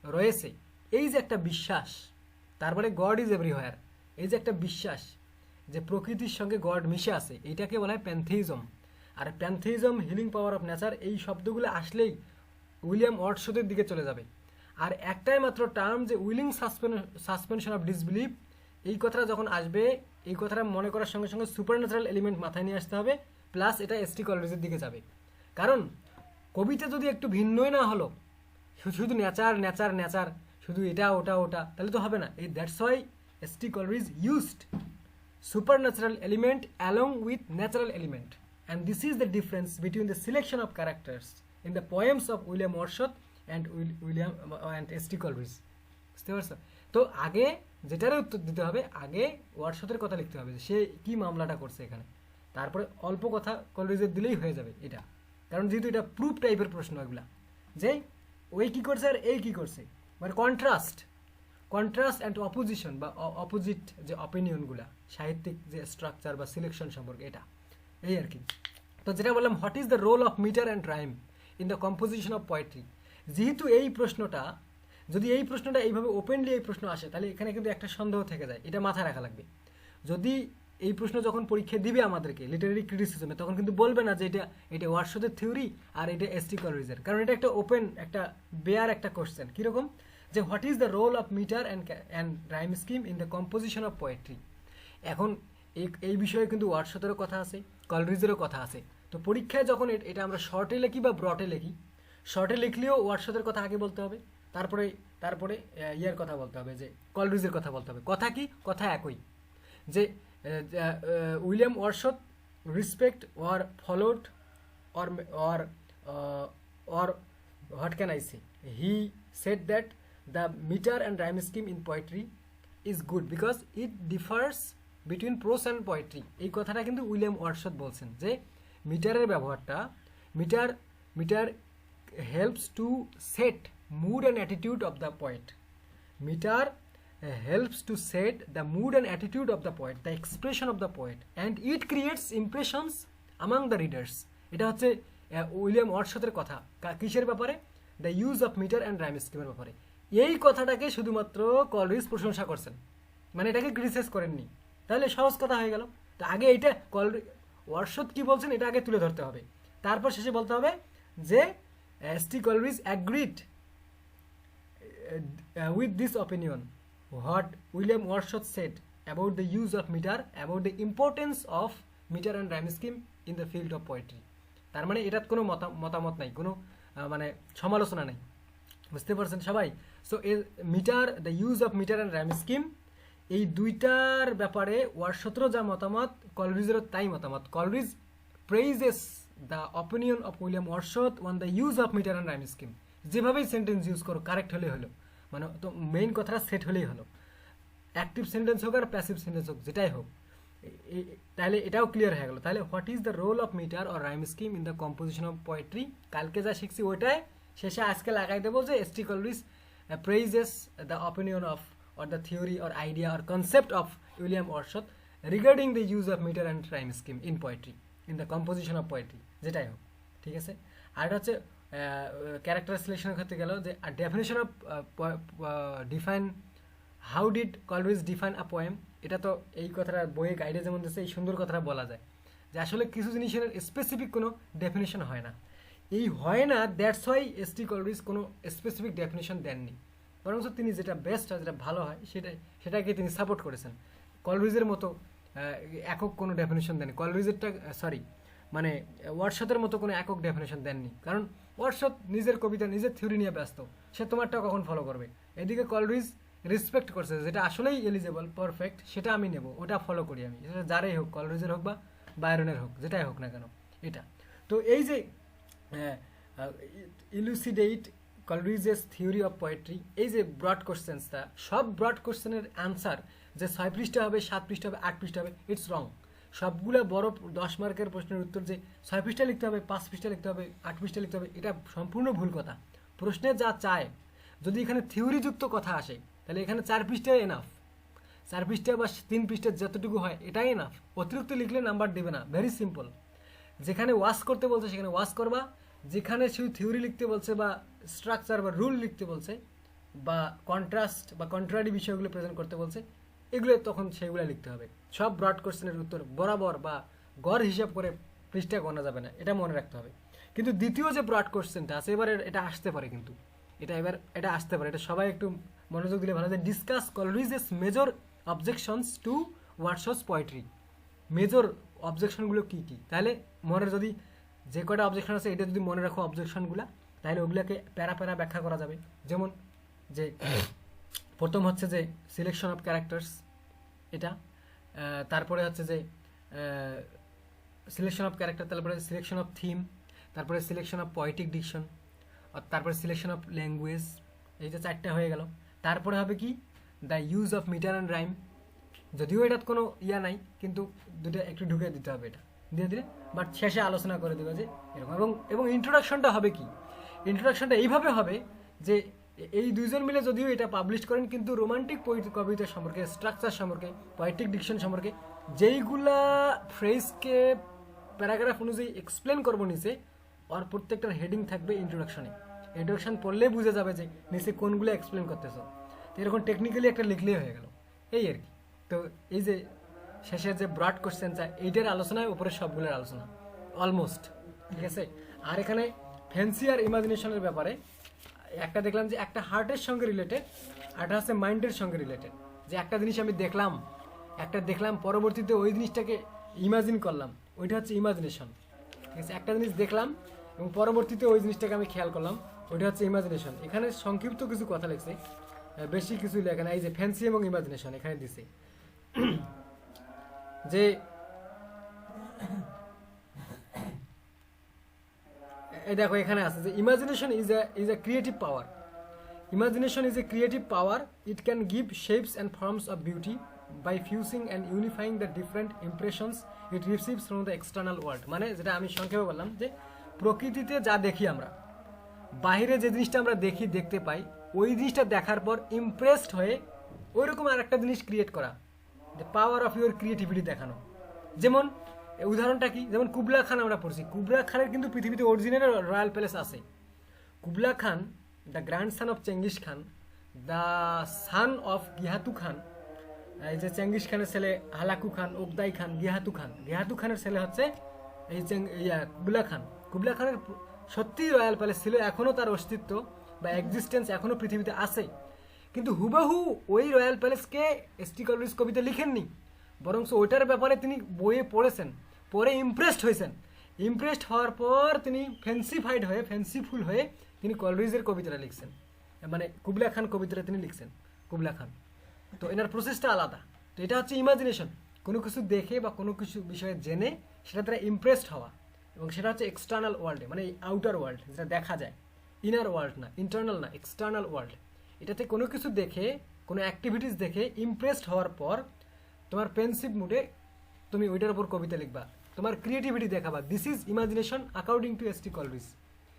Speaker 1: রয়েছে। এই যে একটা বিশ্বাস, তারপরে গড ইজ এভরিহোয়ার, এই যে একটা বিশ্বাস যে প্রকৃতির সঙ্গে গড মিশে আছে, এইটাকে বলা হয় প্যান্থেইজম। আর প্যান্থেইজম, হিলিং পাওয়ার অফ নেচার, এই শব্দগুলো আসলেই উইলিয়াম ওয়ার্ডসওয়ার্থের দিকে চলে যাবে। আর একটাই মাত্র টার্ম যে উইলিং সাসপেনশন অফ ডিসবিলিভ, এই কথাটা যখন আসবে, এই কথাটা মনে করার সঙ্গে সঙ্গে সুপারন্যাচারাল এলিমেন্ট মাথায় নিয়ে আসতে হবে, প্লাস এটা এসটি কলরিজের দিকে যাবে। কারণ কবিতা যদি একটু ভিন্নই না হলো, শুধু নেচার নেচার নেচার, শুধু এটা ওটা ওটা, তাহলে তো হবে না। এই that's why ST Coleridge used supernatural element along with natural element, and this is the difference between the selection of characters in the poems of William Wordsworth and William and S.T. Coleridge. বুঝতে পারছো? তো আগে যেটারও উত্তর দিতে হবে, আগে ওয়ার্ডসওয়ার্থের কথা লিখতে হবে, সে কি মামলাটা করছে এখানে, তারপরে অল্প কথা কলরিজের দিলেই হয়ে যাবে এটা। কারণ যেহেতু এটা প্রুফ টাইপের প্রশ্ন, এগুলা যে ওই কি করছে আর এই কি করছে, মানে কন্ট্রাস্ট অ্যান্ড অপোজিশন বা অপোজিট যে অপিনিয়নগুলা সাহিত্যিক যে স্ট্রাকচার বা সিলেকশন সম্পর্কে, এটা এই আর কি। তো যেটা বললাম, what is the role of metre and rhyme in the composition of poetry, যেহেতু এই প্রশ্নটা যদি এই প্রশ্নটা এইভাবে ওপেনলি এই প্রশ্ন আসে, তাহলে এখানে কিন্তু একটা সন্দেহ থেকে যায়, এটা মাথায় রাখা লাগবে। যদি এই প্রশ্ন যখন পরীক্ষা দিবে আমাদেরকে লিটারারি ক্রিটিসিজমে, তখন কিন্তু বলবে না যে এটা ওয়ার্ডসওয়ার্থের থিওরি আর এটা এসটি কলরিজের, কারণ এটা একটা ওপেন একটা বেয়ার একটা কোশ্চেন। কীরকম যে what is the role of metre and rhyme scheme in the composition of poetry. এখন এই বিষয়ে কিন্তু ওয়ার্ডসওয়ার্থেরও কথা আছে, কলরিজেরও কথা আছে। তো পরীক্ষায় যখন এটা আমরা শর্টে লিখি বা ব্রডে লিখি, শর্টে লিখলেও ওয়ার্ডসওয়ার্থের কথা আগে বলতে হবে, তারপরে ইয়ার কথা বলতে হবে, যে কলরিজের কথা বলতে হবে। কথা কি? কথা একই, যে William Wordsworth respect were followed or what can I say, he said that the meter and rhyme scheme in poetry is good because it differs between prose and poetry. এই কথাটা কিন্তু উইলিয়াম ওয়ার্ডসওয়ার্থ বলছেন, যে মিটারের ব্যবহারটা, metre helps to set mood and attitude of the poet. Meter helps to set the mood and attitude of the poet, the expression of the poet, and it creates impressions among the readers. এটা হচ্ছে William ওয়ার্ডসওয়ার্থের কথা, কিসের ব্যাপারে? The use of metre and rhyme স্কিমের ব্যাপারে। এই কথাটাকে শুধুমাত্র কলরিজ প্রশংসা করছেন, মানে এটাকে ক্রিটিসাইজ করেননি। তাহলে সহজ কথা হয়ে গেল। তো আগে এইটা ওয়ার্ডসওয়ার্থ কি বলছেন এটা আগে তুলে ধরতে হবে, তারপর শেষে বলতে হবে যে S T Coleridge agreed with this opinion what William Wordsworth said about the use of meter, about the importance of meter and rhyme scheme in the field of poetry. তার মানে এটার কোনো মতামত নাই, কোনো মানে সমালোচনা নাই। বুঝতে পারছেন সবাই? So metre, the use of metre and rhyme scheme, এই দুইটার ব্যাপারে ওয়ার্ডসওয়ার্থেরও যা মতামত, কলরিজেরও তাই মতামত। Coleridge praises the opinion of William Wordsworth on the use of metre and rhyme scheme. যেভাবেই সেন্টেন্স ইউজ করো কারেক্ট হলেই হলো, মানে তো মেইন কথাটা সেট হলেই হলো। অ্যাক্টিভ সেন্টেন্স হোক আর প্যাসিভ সেন্টেন্স হোক, যেটাই হোক, তাহলে এটাও ক্লিয়ার হয়ে গেল। তাহলে what is the role of metre or rhyme scheme in the composition of poetry, কালকে যা শিখছি ওইটাই শেষে আজকে লাগাই দেবো, যে S T Coleridge praises the opinion of or the theory or idea or concept of William Wordsworth regarding the use of meter and rhyme scheme in poetry, in the composition of poetry, যেটাই হোক, ঠিক আছে। আর এটা হচ্ছে character সিলেকশনের ক্ষেত্রে গেল, যে definition of define, how did Coleridge define a poem. এটা তো এই কথাটা বইয়ে গাইডে যেমন দিচ্ছে, এই সুন্দর কথাটা বলা যায় যে আসলে কিছু জিনিসের স্পেসিফিক কোনো ডেফিনেশন হয় না। এই হয় না, দ্যাটস ওয়াই এসটি কলরিজ কোনো স্পেসিফিক ডেফিনেশন দেননি, বরং তিনি যেটা বেস্ট হয়, যেটা ভালো হয় সেটাকে তিনি সাপোর্ট করেছেন। কলরিজের মতো একক কোনো ডেফিনেশন দেননি, কলরিজেরটা মানে ওয়ার্ডসওয়ার্থের মতো কোনো একক ডেফিনেশন দেননি, কারণ ওয়ার্ডসওয়ার্থ নিজের কবিতা নিজের থিওরি নিয়ে ব্যস্ত, সে তোমারটাও কখন ফলো করবে। এদিকে কলরিজ রেসপেক্ট করছে, যেটা আসলেই এলিজেবল পারফেক্ট সেটা আমি নেব, ওটা ফলো করি আমি, সেটা যারাই হোক, কলরিজের হোক বা বায়রনের হোক, যেটাই হোক না কেন এটা। তো এই যে ইলুসিডেট কলরিজেস থিওরি অফ পোয়েট্রি, এই যে ব্রড কোশ্চেন্সটা, সব ব্রড কোশ্চেনের অ্যান্সার যে 6 পৃষ্ঠা হবে, 7 পৃষ্ঠা হবে, 8 পৃষ্ঠা হবে, ইটস রং। সবগুলো বড় 10 মার্কের প্রশ্নের উত্তর যে 6 পৃষ্ঠা লিখতে হবে, 5 পৃষ্ঠা লিখতে হবে, 8 পৃষ্ঠা লিখতে হবে, এটা সম্পূর্ণ ভুল কথা। প্রশ্নে যা চায়, যদি এখানে থিওরিযুক্ত কথা আসে, তাহলে এখানে 4 পৃষ্ঠায় এনাফ, 4 পৃষ্ঠা বা 3 পৃষ্ঠা যতটুকু হয় এটাই এনাফ। অতিরিক্ত লিখলে নাম্বার দেবে না, ভেরি সিম্পল। যেখানে ওয়াশ করতে বলছে সেখানে ওয়াশ করবা, যেখানে শুধু থিওরি লিখতে বলছে বা স্ট্রাকচার বা রুল লিখতে বলছে বা কন্ট্রাস্ট বা কন্ট্রারি বিষয়গুলো প্রেজেন্ট করতে বলছে, এগুলো তখন সেগুলো লিখতে হবে। সব ব্রড কোশ্চেনের উত্তর বরাবর বা গড় হিসাব করে পৃষ্ঠা গোনা যাবে না, এটা মনে রাখতে হবে। কিন্তু দ্বিতীয় যে ব্রড কোশ্চেনটা আছে এবার এটা আসতে পারে, কিন্তু এটা আসতে পারে, এটা সবাই একটু মনোযোগ দিলে ভালো, যে discuss Coleridge's major objections to ওয়াটসস পোয়েট্রি। মেজর অবজেকশনগুলো কি কি, তাহলে মনের যদি যে কটা অবজেকশন আছে এটা যদি মনে রাখো অবজেকশনগুলো, তাহলে ওগুলোকে প্যারা প্যারা ব্যাখ্যা করা যাবে। যেমন যে প্রথম হচ্ছে যে সিলেকশন অফ ক্যারেক্টার্স, এটা তারপরে হচ্ছে যে সিলেকশন অফ ক্যারেক্টার, তারপরে সিলেকশন অফ থিম, তারপরে সিলেকশন অফ পোয়েটিক ডিকশন, তারপরে সিলেকশন অফ ল্যাঙ্গুয়েজ, এই যে 4টা হয়ে গেল। তারপরে হবে কি the use of metre and rhyme, যদিও এটার কোনো ইয়া নাই কিন্তু দুটো একটু ঢুকে দিতে হবে, এটা দিয়ে দিলে বাট শেষে আলোচনা করে দেবে যে এরকম। এবং ইন্ট্রোডাকশনটা হবে কি, ইন্ট্রোডাকশনটা এইভাবে হবে যে এই দুইজন মিলে যদিও এটা পাবলিশ করেন কিন্তু রোমান্টিক কবিতা সম্পর্কে, স্ট্রাকচার সম্পর্কে, পোয়েটিক ডিকশন সম্পর্কে যেইগুলা ফ্রেজকে প্যারাগ্রাফ অনুযায়ী এক্সপ্লেন করবো নিচে, আর প্রত্যেকটার হেডিং থাকবে ইন্ট্রোডাকশনে। ইন্ট্রোডাকশন পড়লে বুঝে যাবে যে নিচে কোনগুলো এক্সপ্লেন করতেছ, তো এরকম টেকনিক্যালি একটা লিখলেই হয়ে গেল, এই আর কি। তো এই যে শেষের যে ব্রড কোশ্চেনটা, এইটার আলোচনায় উপরে সবগুলোর আলোচনা অলমোস্ট, ঠিক আছে। আর এখানে ফ্যান্সি আর ইমাজিনেশনের ব্যাপারে একটা দেখলাম যে একটা হার্টের সঙ্গে রিলেটেড, একটা হচ্ছে মাইন্ডের সঙ্গে রিলেটেড, যে একটা জিনিস আমি দেখলাম পরবর্তীতে ওই জিনিসটাকে ইমাজিন করলাম, ওইটা হচ্ছে ইমাজিনেশন, ঠিক আছে। একটা জিনিস দেখলাম এবং পরবর্তীতে ওই জিনিসটাকে আমি খেয়াল করলাম, ওইটা হচ্ছে ইমাজিনেশন। এখানে সংক্ষিপ্ত কিছু কথা লিখছে, বেশি কিছু লেখা না, এই যে ফ্যান্সি এবং ইমাজিনেশন এখানে দিছে যে এই দেখো এখানে আছে যে imagination is a creative power. Imagination is a creative power. It can give shapes and forms of beauty by fusing and unifying the different impressions it receives from the external world. মানে যেটা আমি সংক্ষেপে বললাম যে প্রকৃতিতে যা দেখি আমরা, বাইরে যে জিনিসটা আমরা দেখতে পাই, ওই জিনিসটা দেখার পর ইমপ্রেসড হয়ে ওই রকম আর একটা জিনিস ক্রিয়েট করা, the power of your creativity দেখানো। যেমন উদাহরণটা কি, যেমন কুবলা খান আমরা পড়ছি, কুবলা খানের কিন্তু পৃথিবীতে অরিজিনাল রয়্যাল প্যালেস আছে। Kubla Khan, the grandson of Genghis Khan, the son of Gihatu Khan, এই যে চেঙ্গিস খানের ছেলে হালাকু খান, ওকদাই খান, গিহাতু খানের ছেলে হচ্ছে এই কুবলা খান। কুবলা খানের সত্যিই রয়্যাল প্যালেস ছিল, এখনও তার অস্তিত্ব বা এক্সিস্টেন্স এখনও পৃথিবীতে আছে, কিন্তু হুবাহু ওই রয়্যাল প্যালেসকে এস.টি. কলরিজ কবিতা লিখেননি, বরং ওইটার ব্যাপারে তিনি বইয়ে পড়েছেন, পরে ইমপ্রেসড হয়েছেন। ইমপ্রেসড হওয়ার পর তিনি ফ্যান্সিফুল হয়ে তিনি কলরিজের কবিতাটা লিখছেন, মানে কুবলা খান কবিতাটা তিনি লিখছেন, কুবলা খান। তো এনার প্রসেসটা আলাদা। তো এটা হচ্ছে ইমাজিনেশন, কোনো কিছু দেখে বা কোনো কিছু বিষয়ে জেনে সেটা দ্বারা ইমপ্রেসড হওয়া, এবং সেটা হচ্ছে এক্সটার্নাল ওয়ার্ল্ডে, মানে আউটার ওয়ার্ল্ড যেটা দেখা যায়, ইনার ওয়ার্ল্ড না, ইন্টারনাল না, এক্সটার্নাল ওয়ার্ল্ড। এটাতে কোনো কিছু দেখে, কোনো অ্যাক্টিভিটিস দেখে ইমপ্রেসড হওয়ার পর তোমার পেন্সিভ মুডে তুমি ওইটার উপর কবিতা লিখবা, তোমার ক্রিয়েটিভিটি দেখাবা। This is imagination according to S T. Coleridge.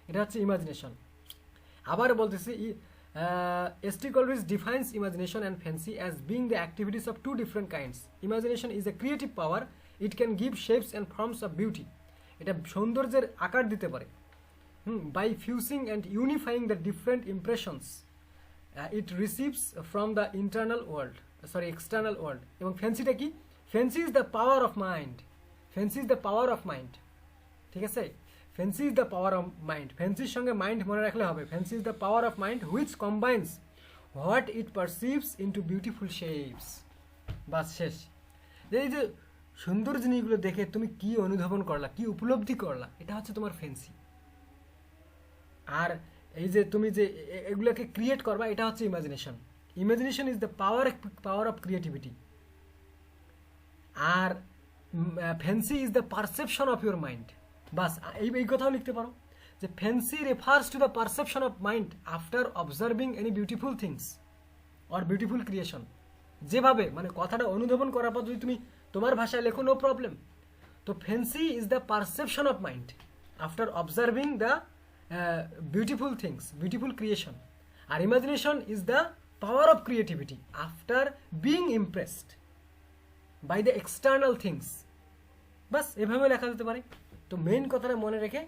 Speaker 1: এটা হচ্ছে ইমাজিনেশন। আবার বলতেছি, S T. Coleridge defines imagination and fancy as being the activities of two different kinds. Imagination is a creative power, it can give shapes and forms of beauty. এটা সৌন্দর্যের আকার দিতে পারে, by fusing and unifying the different impressions it receives from the external world. এবং ফ্যান্সিটা কি? Fancy is the power of mind, ঠিক আছে। Fancy is the power of mind, ফ্যান্সির সঙ্গে মাইন্ড মনে রাখলে হবে। Fancy is the power of mind which combines what it perceives into beautiful shapes. বাস শেষ। এই যে সুন্দর জিনিসগুলো দেখে তুমি কি অনুধাবন করলা, কি উপলব্ধি করলা, এটা হচ্ছে তোমার ফ্যান্সি। আর এই যে তুমি যে এগুলোকে ক্রিয়েট করবা, এটা হচ্ছে imagination. Imagination is the power of creativity. আর fancy is the perception of your mind. বাস এই কথাও লিখতে পারো যে fancy refers to the perception of mind after observing any beautiful things or beautiful creation. যেভাবে মানে কথাটা অনুধাবন করার পর যদি তুমি তোমার ভাষায় লেখো, নো প্রবলেম। তো fancy is the perception of mind after observing the beautiful things, beautiful creation. আর imagination is the power of creativity after being impressed by the external things. বাস এভাবে লেখা যেতে পারে। তো মেইন কথাটা মনে রেখে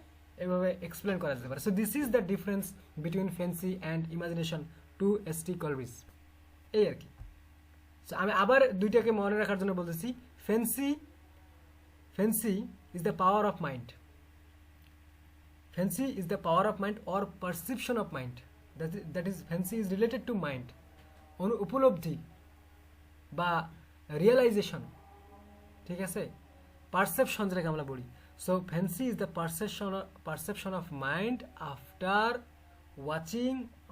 Speaker 1: এভাবে এক্সপ্লেন করা যেতে পারে। So this is the difference between fancy and imagination to S T. Coleridge, এই আর কি। সো আমি আবার দুইটাকে মনে রাখার জন্য বলতেছি, fancy is the power of mind, fancy is the power of mind or perception of mind. That is fancy is related to mind. উপলব্ধি বা রিয়েলাইজেশন, ঠিক আছে, পারসেপশন যেটাকে আমরা বলি। So fancy is the perception of mind after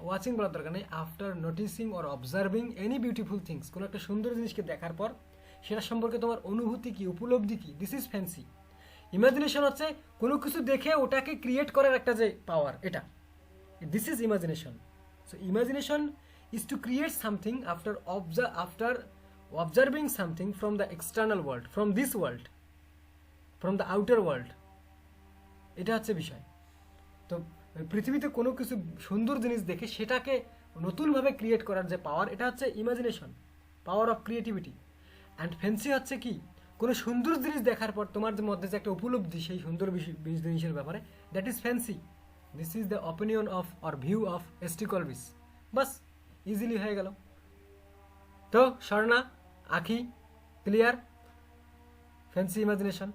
Speaker 1: watching বলার দরকার নেই, after noticing or observing any beautiful things. কোনো একটা সুন্দর জিনিসকে দেখার পর সেটা সম্পর্কে তোমার অনুভূতি কি, উপলব্ধি কি, দিস ইজ ফ্যান্সি। ইমাজিনেশন হচ্ছে কোনো কিছু দেখে ওটাকে ক্রিয়েট করার একটা যে পাওয়ার, এটা, this is imagination. So imagination is to create something after observing something from the external world, from this world, from the outer world. এটা হচ্ছে বিষয়। তো পৃথিবীতে কোনো কিছু সুন্দর জিনিস দেখে সেটাকে নতুনভাবে ক্রিয়েট করার যে পাওয়ার, এটা হচ্ছে imagination, power of creativity. And fancy হচ্ছে কি, কোনো সুন্দর জিনিস দেখার পর তোমার মধ্যে যে একটা উপলব্ধি সেই সুন্দর জিনিসের ব্যাপারে, that is fancy. This is the opinion of or view of S T. Coleridge. Bus, easily হয়ে গেল। তো স্বর্ণা, আখি, ক্লিয়ার? Fancy, imagination.